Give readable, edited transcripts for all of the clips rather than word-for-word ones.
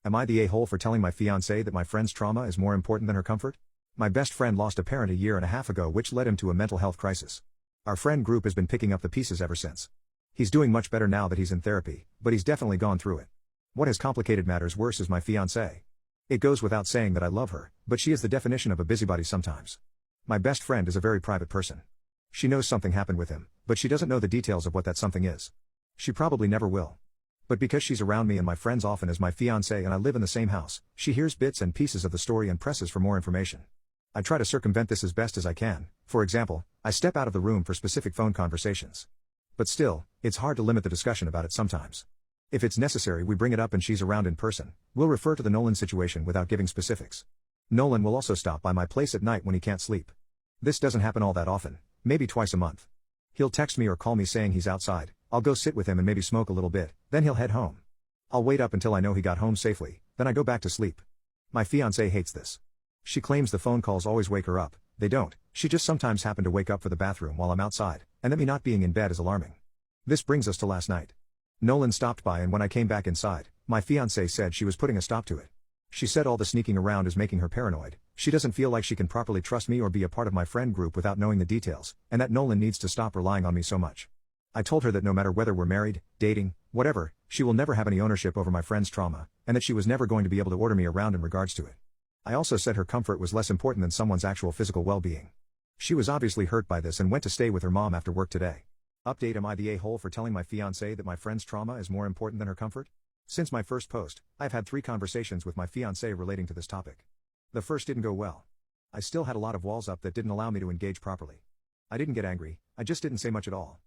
Am I the a-hole for telling my fiancée that my friend's trauma is more important than her comfort? My best friend lost a parent a year and a half ago, which led him to a mental health crisis. Our friend group has been picking up the pieces ever since. He's doing much better now that he's in therapy, but he's definitely gone through it. What has complicated matters worse is my fiancée. It goes without saying that I love her, but she is the definition of a busybody sometimes. My best friend is a very private person. She knows something happened with him, but she doesn't know the details of what that something is. She probably never will. But because she's around me and my friends often as my fiancée and I live in the same house, she hears bits and pieces of the story and presses for more information. I try to circumvent this as best as I can. For example, I step out of the room for specific phone conversations. But still, it's hard to limit the discussion about it sometimes. If it's necessary, we bring it up and she's around in person. We'll refer to the Nolan situation without giving specifics. Nolan will also stop by my place at night when he can't sleep. This doesn't happen all that often, maybe twice a month. He'll text me or call me saying he's outside. I'll go sit with him and maybe smoke a little bit, then he'll head home. I'll wait up until I know he got home safely, then I go back to sleep. My fiancée hates this. She claims the phone calls always wake her up. They don't, she just sometimes happen to wake up for the bathroom while I'm outside, and that me not being in bed is alarming. This brings us to last night. Nolan stopped by and when I came back inside, my fiancée said she was putting a stop to it. She said all the sneaking around is making her paranoid, she doesn't feel like she can properly trust me or be a part of my friend group without knowing the details, and that Nolan needs to stop relying on me so much. I told her that no matter whether we're married, dating, whatever, she will never have any ownership over my friend's trauma, and that she was never going to be able to order me around in regards to it. I also said her comfort was less important than someone's actual physical well-being. She was obviously hurt by this and went to stay with her mom after work today. Update: am I the a-hole for telling my fiancée that my friend's trauma is more important than her comfort? Since my first post, I've had 3 conversations with my fiancée relating to this topic. The first didn't go well. I still had a lot of walls up that didn't allow me to engage properly. I didn't get angry, I just didn't say much at all.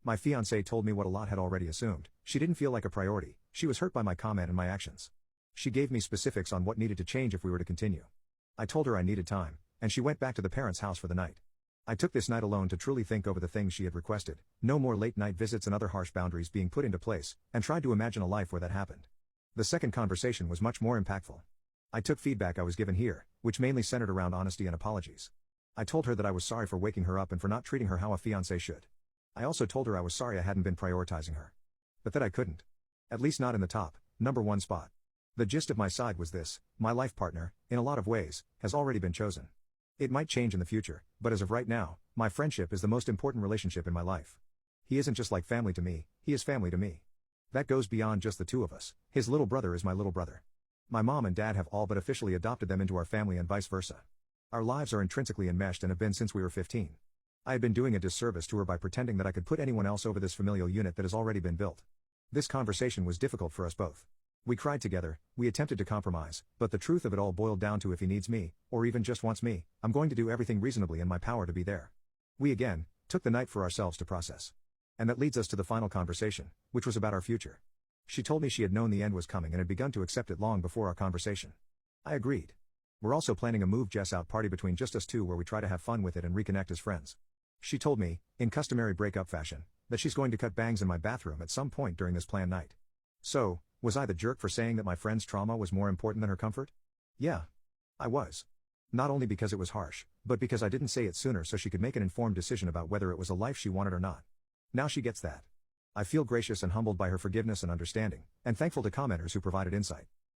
My fiancée told me what a lot had already assumed. She didn't feel like a priority, she was hurt by my comment and my actions. She gave me specifics on what needed to change if we were to continue. I told her I needed time, and she went back to the parents' house for the night. I took this night alone to truly think over the things she had requested, no more late night visits and other harsh boundaries being put into place, and tried to imagine a life where that happened. The second conversation was much more impactful. I took feedback I was given here, which mainly centered around honesty and apologies. I told her that I was sorry for waking her up and for not treating her how a fiancé should. I also told her I was sorry I hadn't been prioritizing her. But that I couldn't. At least not in the top, number 1 spot. The gist of my side was this: my life partner, in a lot of ways, has already been chosen. It might change in the future, but as of right now, my friendship is the most important relationship in my life. He isn't just like family to me, he is family to me. That goes beyond just the two of us. His little brother is my little brother. My mom and dad have all but officially adopted them into our family and vice versa. Our lives are intrinsically enmeshed and have been since we were 15. I had been doing a disservice to her by pretending that I could put anyone else over this familial unit that has already been built. This conversation was difficult for us both. We cried together, we attempted to compromise, but the truth of it all boiled down to if he needs me, or even just wants me, I'm going to do everything reasonably in my power to be there. We again took the night for ourselves to process. And that leads us to the final conversation, which was about our future. She told me she had known the end was coming and had begun to accept it long before our conversation. I agreed. We're also planning a move Jess out party between just us two where we try to have fun with it and reconnect as friends. She told me, in customary breakup fashion, that she's going to cut bangs in my bathroom at some point during this planned night. So, was I the jerk for saying that my friend's trauma was more important than her comfort? Yeah. I was. Not only because it was harsh, but because I didn't say it sooner so she could make an informed decision about whether it was a life she wanted or not. Now she gets that. I feel gracious and humbled by her forgiveness and understanding, and thankful to commenters who provided insight.